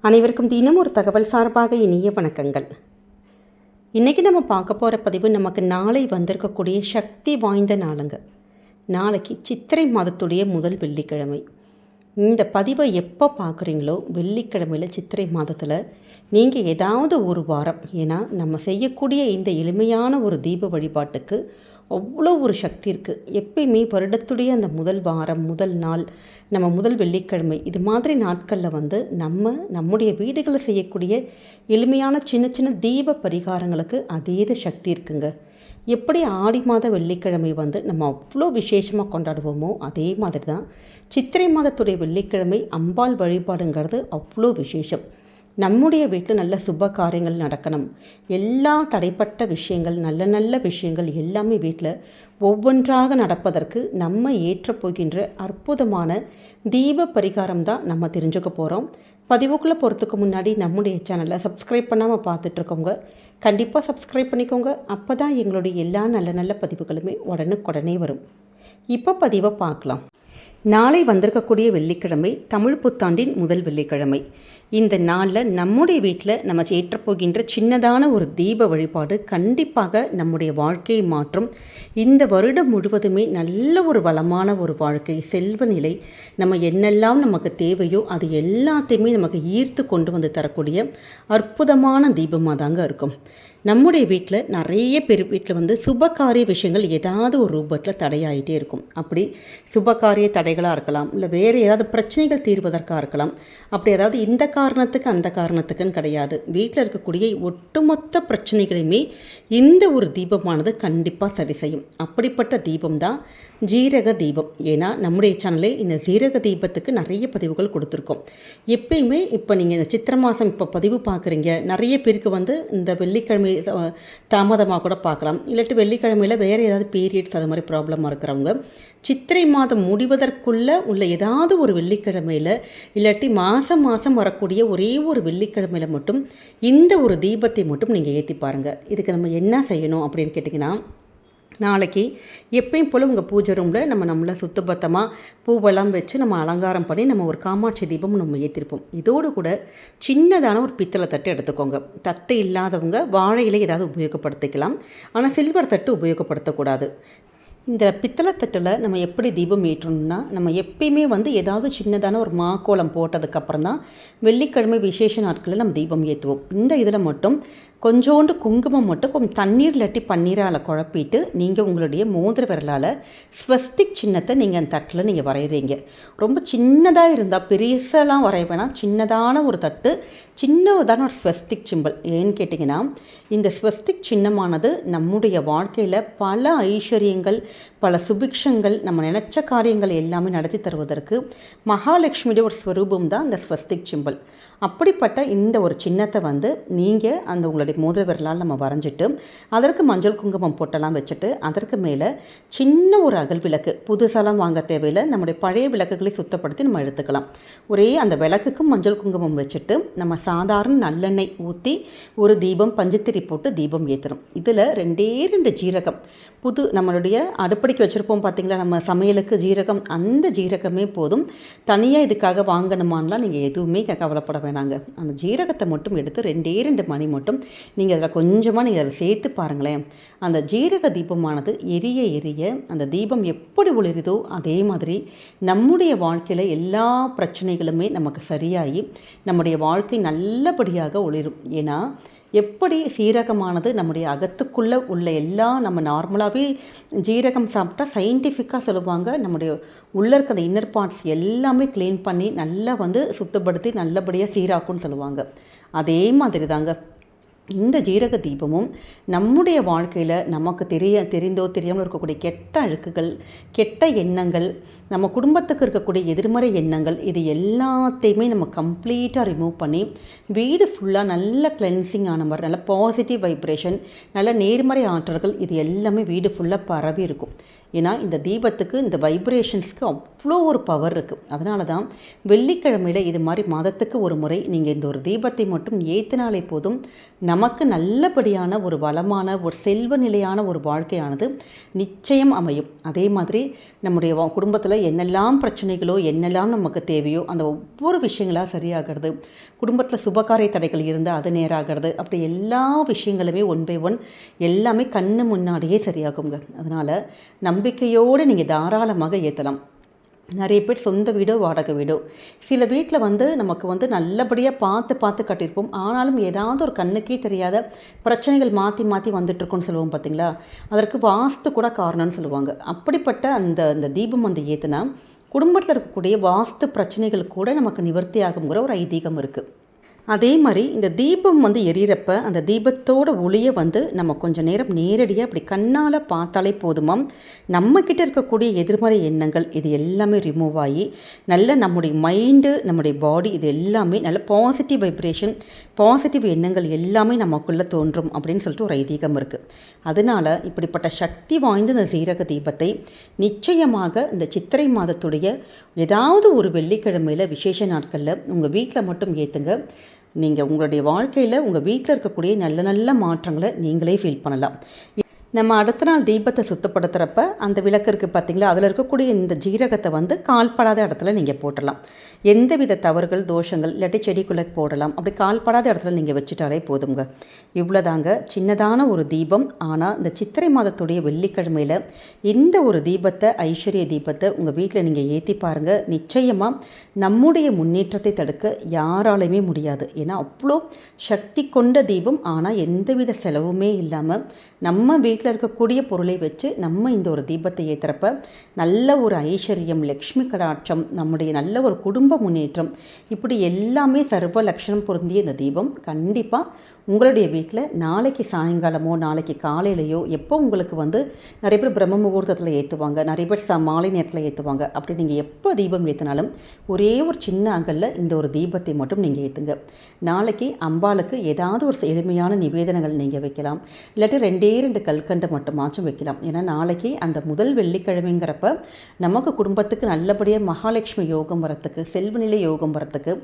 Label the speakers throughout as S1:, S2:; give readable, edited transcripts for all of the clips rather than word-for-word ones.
S1: அனைவருக்கும் தினம் ஒரு தகவல் சார்பாக இனிய வணக்கங்கள். இன்றைக்கி நம்ம பார்க்க போகிற பதிவு நமக்கு நாளை வந்திருக்கக்கூடிய சக்தி வாய்ந்த நாளுங்க. நாளைக்கு சித்திரை மாதத்துடைய முதல் வெள்ளிக்கிழமை. இந்த பதிவை எப்போ பார்க்குறீங்களோ வெள்ளிக்கிழமையில் சித்திரை மாதத்தில் நீங்கள் ஏதாவது ஒரு வாரம், ஏன்னா நம்ம செய்யக்கூடிய இந்த எளிமையான ஒரு தீப வழிபாட்டுக்கு அவ்வளோ ஒரு சக்தி இருக்குது. எப்பயுமே வருடத்துடைய அந்த முதல் வாரம், முதல் நாள், நம்ம முதல் வெள்ளிக்கிழமை, இது மாதிரி நாட்களில் நம்முடைய வீடுகளில் செய்யக்கூடிய எளிமையான சின்ன சின்ன தீப பரிகாரங்களுக்கு அதீத சக்தி இருக்குங்க. எப்படி ஆடி மாத வெள்ளிக்கிழமை நம்ம அவ்வளோ விசேஷமாக கொண்டாடுவோமோ அதே மாதிரி தான் சித்திரை மாதத்துடைய வெள்ளிக்கிழமை அம்பாள் வழிபாடுங்கிறது அவ்வளோ விசேஷம். நம்முடைய வீட்டில் நல்ல சுப காரியங்கள் நடக்கணும், எல்லா தடைப்பட்ட விஷயங்கள், நல்ல நல்ல விஷயங்கள் எல்லாமே வீட்டில் ஒவ்வொன்றாக நடப்பதற்கு நம்ம ஏற்றப்போகின்ற அற்புதமான தீப பரிகாரம் தான் நம்ம தெரிஞ்சுக்க போகிறோம். பதிவுக்குள்ளே போகிறதுக்கு முன்னாடி நம்முடைய சேனலை சப்ஸ்கிரைப் பண்ணாமல் பார்த்துட்ருக்கோங்க, கண்டிப்பாக சப்ஸ்கிரைப் பண்ணிக்கோங்க. அப்போ தான் எங்களுடைய எல்லா நல்ல நல்ல பதிவுகளுமே உடனுக்குடனே வரும். இப்போ பதிவை பார்க்கலாம். நாளை வந்திருக்கக்கூடிய வெள்ளிக்கிழமை தமிழ் புத்தாண்டின் முதல் வெள்ளிக்கிழமை. இந்த நாளில் நம்முடைய வீட்டில் நம்ம ஏற்றப்போகின்ற சின்னதான ஒரு தீப வழிபாடு கண்டிப்பாக நம்முடைய வாழ்க்கையை மாற்றும். இந்த வருடம் முழுவதுமே நல்ல ஒரு வளமான ஒரு வாழ்க்கை, செல்வ நிலை, நம்ம என்னெல்லாம் நமக்கு தேவையோ அது எல்லாத்தையுமே நமக்கு ஈர்த்து கொண்டு வந்து தரக்கூடிய அற்புதமான தீபமாக தாங்க இருக்கும். நம்முடைய வீட்டில் நிறைய பேர் வீட்டில் சுபகாரிய விஷயங்கள் ஏதாவது ஒரு ரூபத்தில் தடையாகிட்டே இருக்கும். அப்படி சுபகாரிய தடைகளாக இருக்கலாம், இல்லை வேறு ஏதாவது பிரச்சனைகள் தீர்வதற்காக இருக்கலாம். அப்படி ஏதாவது இந்த காரணத்துக்கு அந்த காரணத்துக்குன்னு கிடையாது. வீட்டில் இருக்கக்கூடிய ஒட்டுமொத்த பிரச்சனைகளையுமே இந்த ஒரு தீபமானது கண்டிப்பாக சரி செய்யும். அப்படிப்பட்ட தீபம் தான் ஜீரக தீபம். ஏன்னா நம்முடைய சேனலே இந்த ஜீரக தீபத்துக்கு நிறைய பதிவுகள் கொடுத்துருக்கோம். எப்பயுமே இப்போ நீங்கள் இந்த சித்திரை மாதம் இப்போ பதிவு பார்க்குறீங்க, நிறைய பேருக்கு இந்த வெள்ளிக்கிழமை தாமதமாக கூட பார்க்கலாம். இல்லாட்டி வெள்ளிக்கிழமையில் வேறு ஏதாவது பீரியட்ஸ் அது மாதிரி ப்ராப்ளமாக இருக்கிறவங்க சித்திரை மாதம் முடிவதற்குள்ளே உள்ள ஏதாவது ஒரு வெள்ளிக்கிழமையில், இல்லாட்டி மாதம் வரக்கூடிய ஒரே ஒரு வெள்ளிக்கிழமையில் மட்டும் இந்த ஒரு தீபத்தை மட்டும் நீங்கள் ஏற்றி பாருங்கள். இதுக்கு நம்ம என்ன செய்யணும் அப்படின்னு கேட்டிங்கன்னா, நாளைக்கு எப்பயும் போல் உங்கள் பூஜை ரூமில் நம்மளை சுத்தபத்தமாக பூவெல்லாம் வச்சு நம்ம அலங்காரம் பண்ணி நம்ம ஒரு காமாட்சி தீபம் நம்ம ஏற்றிருப்போம். இதோடு கூட சின்னதான ஒரு பித்தளை தட்டு எடுத்துக்கோங்க. தட்டு இல்லாதவங்க வாழை இலை ஏதாவது உபயோகப்படுத்திக்கலாம், ஆனால் சில்வர் தட்டு உபயோகப்படுத்தக்கூடாது. இந்த பித்தளை தட்டில் நம்ம எப்படி தீபம் ஏற்றணும்னா, நம்ம எப்பயுமே ஏதாவது சின்னதான ஒரு மாக்கோலம் போட்டதுக்கப்புறம் தான் வெள்ளிக்கிழமை விசேஷ நாட்களில் நம்ம தீபம் ஏற்றுவோம். இந்த இதில் மட்டும் கொஞ்சோண்டு குங்குமம் மட்டும் கொஞ்சம் தண்ணீர் இல்லாட்டி பன்னீரால் குழப்பிட்டு நீங்கள் உங்களுடைய மோதிர விரலால் ஸ்வஸ்திக் சின்னத்தை நீங்கள் அந்த தட்டில் நீங்கள் வரைகிறீங்க. ரொம்ப சின்னதாக இருந்தால், பெருசெல்லாம் வரைய வேணாம், சின்னதான ஒரு தட்டு, சின்னதான ஒரு ஸ்வஸ்திக் சிம்பிள். ஏன்னு கேட்டிங்கன்னா, இந்த ஸ்வஸ்திக் சின்னமானது நம்முடைய வாழ்க்கையில் பல ஐஸ்வர்யங்கள், பல சுபிக்ஷங்கள், நம்ம நினச்ச காரியங்கள் எல்லாமே நடத்தி தருவதற்கு மகாலட்சுமியுடைய ஒரு ஸ்வரூபம் தான் இந்த ஸ்வஸ்திக் சிம்பிள். அப்படிப்பட்ட இந்த ஒரு சின்னத்தை நீங்கள் அந்த உங்களுடைய மோதிர விரலால் நம்ம வரைஞ்சிட்டு அதற்கு மஞ்சள் குங்குமம் பொட்டெல்லாம் வச்சுட்டு அதற்கு மேலே சின்ன ஒரு அகல் விளக்கு, புதுசாலாம் வாங்க தேவையில்லை, நம்முடைய பழைய விளக்குகளை சுத்தப்படுத்தி நம்ம எடுத்துக்கலாம். ஒரே அந்த விளக்குக்கும் மஞ்சள் குங்குமம் வச்சுட்டு நம்ம சாதாரண நல்லெண்ணெய் ஊற்றி ஒரு தீபம் பஞ்சுத்திரி போட்டு தீபம் ஏற்றணும். இதில் 2 ஜீரகம், நம்மளுடைய அடுப்படிக்கு வச்சுருப்போம் பார்த்திங்களா நம்ம சமையலுக்கு ஜீரகம், அந்த ஜீரகமே போதும். தனியாக இதுக்காக வாங்கணுமான்லாம் நீங்கள் எதுவுமே கவலைப்பட வேணாங்க. அந்த ஜீரகத்தை மட்டும் எடுத்து 2 மணி மட்டும் நீங்கள் அதில் கொஞ்சமாக நீங்கள் அதில் சேர்த்து பாருங்களேன். அந்த ஜீரக தீபமானது எரிய எரிய அந்த தீபம் எப்படி ஒளிருதோ அதே மாதிரி நம்முடைய வாழ்க்கையில் எல்லா பிரச்சனைகளுமே நமக்கு சரியாகி நம்முடைய வாழ்க்கை நல்லபடியாக ஒளிரும். ஏன்னா எப்படி சீரகமானது நம்முடைய அகத்துக்குள்ளே உள்ள எல்லா, நம்ம நார்மலாகவே ஜீரகம் சாப்பிட்டா சயின்டிஃபிக்காக சொல்லுவாங்க, நம்முடைய உள்ளே இருக்க அந்த இன்னர் பார்ட்ஸ் எல்லாமே க்ளீன் பண்ணி நல்லா சுத்தப்படுத்தி நல்லபடியாக சீராக்கும்னு சொல்லுவாங்க. அதே மாதிரி தாங்க இந்த ஜீரக தீபமும் நம்முடைய வாழ்க்கையில் நமக்கு தெரிந்தோ தெரியாமல் இருக்கக்கூடிய கெட்ட அழுக்குகள், கெட்ட எண்ணங்கள், நம்ம குடும்பத்துக்கு இருக்கக்கூடிய எதிர்மறை எண்ணங்கள், இது எல்லாத்தையுமே நம்ம கம்ப்ளீட்டாக ரிமூவ் பண்ணி வீடு ஃபுல்லாக நல்ல கிளென்சிங் ஆன மாதிரி, நல்ல பாசிட்டிவ் வைப்ரேஷன், நல்ல நேர்மறை ஆற்றல்கள், இது எல்லாமே வீடு ஃபுல்லாக பரவி இருக்கும். ஏன்னா இந்த தீபத்துக்கு, இந்த வைப்ரேஷன்ஸ்க்கு அவ்வளோ ஒரு பவர் இருக்குது. அதனால தான் வெள்ளிக்கிழமையில் இது மாதிரி மாதத்துக்கு ஒரு முறை நீங்கள் இந்த ஒரு தீபத்தை மட்டும் ஏற்றினாலே போதும், நமக்கு நல்லபடியான ஒரு வளமான ஒரு செல்வ நிலையான ஒரு வாழ்க்கையானது நிச்சயம் அமையும். அதே மாதிரி நம்முடைய குடும்பத்தில் என்னெல்லாம் பிரச்சனைகளோ என்னெல்லாம் நமக்கு தேவையோ அந்த ஒவ்வொரு விஷயங்களாக சரியாகிறது, குடும்பத்தில் சுபகாரிய தடைகள் இருந்தால் அது நேராகிறது, அப்படி எல்லா விஷயங்களுமே ஒன் பை ஒன் எல்லாமே கண்ணு முன்னாடியே சரியாகுங்க. அதனால் நம்பிக்கையோடு நீங்கள் தாராளமாக ஏற்றலாம். நிறைய பேர் சொந்த வீடோ வாடகை வீடோ, சில வீட்டில் நமக்கு நல்லபடியாக பார்த்து கட்டியிருப்போம். ஆனாலும் ஏதாவது ஒரு கண்ணுக்கே தெரியாத பிரச்சனைகள் மாற்றி மாற்றி வந்துட்டுருக்கோன்னு சொல்லுவோம் பார்த்தீங்களா. அதற்கு வாஸ்து கூட காரணம்னு சொல்லுவாங்க. அப்படிப்பட்ட அந்த தீபம் ஏற்றுனா குடும்பத்தில் இருக்கக்கூடிய வாஸ்து பிரச்சனைகள் கூட நமக்கு நிவர்த்தி ஆகுங்கிற ஒரு ஐதீகம் இருக்குது. அதே மாதிரி இந்த தீபம் எரியிறப்ப அந்த தீபத்தோட ஒளியை நம்ம கொஞ்சம் நேரம் நேரடியாக அப்படி கண்ணால் பார்த்தாலே போதுமாம். நம்மக்கிட்ட இருக்கக்கூடிய எதிர்மறை எண்ணங்கள் இது எல்லாமே ரிமூவ் ஆகி நல்ல நம்முடைய மைண்டு, நம்முடைய பாடி இது எல்லாமே நல்ல பாசிட்டிவ் வைப்ரேஷன், பாசிட்டிவ் எண்ணங்கள் எல்லாமே நமக்குள்ளே தோன்றும் அப்படின்னு சொல்லிட்டு ஒரு ஐதீகம் இருக்குது. அதனால் இப்படிப்பட்ட சக்தி வாய்ந்த இந்த சீரக தீபத்தை நிச்சயமாக இந்த சித்திரை மாதத்துடைய ஏதாவது ஒரு வெள்ளிக்கிழமையில் விசேஷ நாட்களில் உங்கள் வீட்டில் மட்டும் ஏற்றுங்க. நீங்கள் உங்களுடைய வாழ்க்கையில் உங்கள் வீட்டில் இருக்கக்கூடிய நல்ல நல்ல மாற்றங்களை நீங்களே ஃபீல் பண்ணலாம். நம்ம அடுத்த நாள் தீபத்தை சுத்தப்படுத்துகிறப்ப அந்த விளக்கு இருக்குது பார்த்திங்களா, அதில் இருக்கக்கூடிய இந்த ஜீரகத்தை கால்படாத இடத்துல நீங்கள் போட்டலாம். எந்தவித தவறுகள் தோஷங்கள் இல்லாட்டி செடிக்குள்ளே போடலாம். அப்படி கால்படாத இடத்துல நீங்கள் வச்சுட்டாலே போதுங்க. இவ்வளோதாங்க சின்னதான ஒரு தீபம். ஆனால் இந்த சித்திரை மாதத்துடைய வெள்ளிக்கிழமையில் இந்த ஒரு தீபத்தை, ஐஸ்வர்ய தீபத்தை உங்கள் வீட்டில் நீங்கள் ஏற்றி பாருங்கள். நிச்சயமாக நம்முடைய முன்னேற்றத்தை தடுக்க யாராலையுமே முடியாது. ஏன்னா அவ்வளோ சக்தி கொண்ட தீபம். ஆனால் எந்தவித செலவுமே இல்லாமல் நம்ம வீட்டில் இருக்கக்கூடிய பொருளை வச்சு நம்ம இந்த ஒரு தீபத்தை ஏற்றுறப்ப நல்ல ஒரு ஐஸ்வர்யம், லக்ஷ்மி கடாட்சம், நம்முடைய நல்ல ஒரு குடும்ப முன்னேற்றம், இப்படி எல்லாமே சர்வ லட்சணம் பொருந்திய இந்த தீபம் கண்டிப்பாக உங்களுடைய வீட்டில் நாளைக்கு சாயங்காலமோ நாளைக்கு காலையிலையோ எப்போ உங்களுக்கு நிறைய பேர் பிரம்ம முகூர்த்தத்தில் ஏற்றுவாங்க, நிறைய பேர் மாலை நேரத்தில் ஏற்றுவாங்க. அப்படி நீங்கள் எப்போ தீபம் ஏற்றினாலும் ஒரே ஒரு சின்ன அகலில் இந்த ஒரு தீபத்தை மட்டும் நீங்கள் ஏற்றுங்க. நாளைக்கு அம்பாளுக்கு ஏதாவது ஒரு எளிமையான நிவேதனங்கள் நீங்கள் வைக்கலாம். இல்லாட்டி 2 கல்கண்டு மட்டுமாச்சும் வைக்கலாம். ஏன்னா நாளைக்கு அந்த முதல் வெள்ளிக்கிழமைங்கிறப்ப நமக்கு குடும்பத்துக்கு நல்லபடியாக மகாலட்சுமி யோகம் வரத்துக்கு, செல்வநிலை யோகம் வரத்துக்கு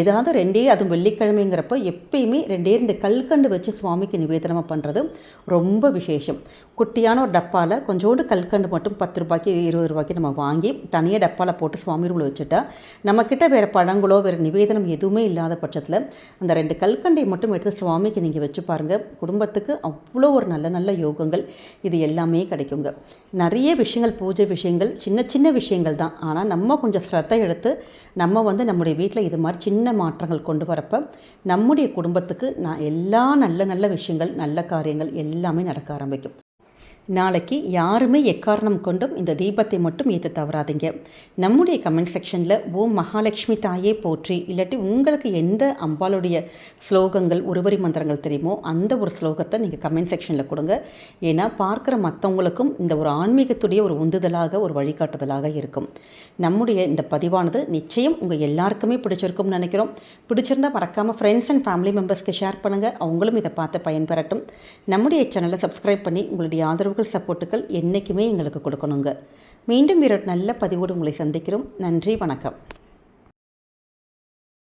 S1: ஏதாவது 2 அதுவும் வெள்ளிக்கிழமைங்கிறப்ப எப்பயுமே 2 கல்கண்டு வச்சு சுவாமிக்கு நிவேதனமாக பண்ணுறது ரொம்ப விசேஷம். குட்டியான ஒரு டப்பாவில் கொஞ்சோண்டு கல்கண்டு மட்டும் 10 ரூபாய்க்கு 20 ரூபாய்க்கு நம்ம வாங்கி தனியாக டப்பாவில் போட்டு சுவாமி ரூமில் வச்சுட்டா நம்மக்கிட்ட வேறு பழங்களோ வேறு நிவேதனம் எதுவுமே இல்லாத பட்சத்தில் அந்த 2 கல்கண்டை மட்டும் எடுத்து சுவாமிக்கு நீங்கள் வச்சு பாருங்கள். குடும்பத்துக்கு அவ்வளோ ஒரு நல்ல நல்ல யோகங்கள் இது எல்லாமே கிடைக்குங்க. நிறைய விஷயங்கள், பூஜை விஷயங்கள் சின்ன சின்ன விஷயங்கள் தான். ஆனால் நம்ம கொஞ்சம் ஸ்ரத்தை எடுத்து நம்ம நம்முடைய வீட்டில் இது மாதிரி சின்ன மாற்றங்கள் கொண்டு வரப்போ நம்முடைய குடும்பத்துக்கு எல்லா நல்ல நல்ல விஷயங்கள், நல்ல காரியங்கள் எல்லாமே நடக்க ஆரம்பிக்கும். நாளைக்கு யாருமே எக்காரணம் கொண்டும் இந்த தீபத்தை மட்டும் ஏற்ற தவறாதீங்க. நம்முடைய கமெண்ட் செக்ஷனில் ஓம் மகாலட்சுமி தாயே போற்றி, இல்லாட்டி உங்களுக்கு எந்த அம்பாளுடைய ஸ்லோகங்கள், உருவரி மந்திரங்கள் தெரியுமோ அந்த ஒரு ஸ்லோகத்தை நீங்கள் கமெண்ட் செக்ஷனில் கொடுங்க. ஏன்னா பார்க்குற மற்றவங்களுக்கும் இந்த ஒரு ஆன்மீகத்துடைய ஒரு உந்துதலாக, ஒரு வழிகாட்டுதலாக இருக்கும். நம்முடைய இந்த பதிவானது நிச்சயம் உங்கள் எல்லாருக்குமே பிடிச்சிருக்கும்னு நினைக்கிறோம். பிடிச்சிருந்தால் மறக்காமல் ஃப்ரெண்ட்ஸ் அண்ட் ஃபேமிலி மெம்பர்ஸ்க்கு ஷேர் பண்ணுங்கள். அவங்களும் இதை பார்த்து பயன்பெறட்டும். நம்முடைய சேனலை சப்ஸ்கிரைப் பண்ணி உங்களுடைய ஆதரவு சப்போர்ட்டுகள் என்றைக்குமே எங்களுக்கு கொடுக்கணுங்க. மீண்டும் வேறு நல்ல பதிவோடு உங்களை சந்திக்கிறோம். நன்றி, வணக்கம்.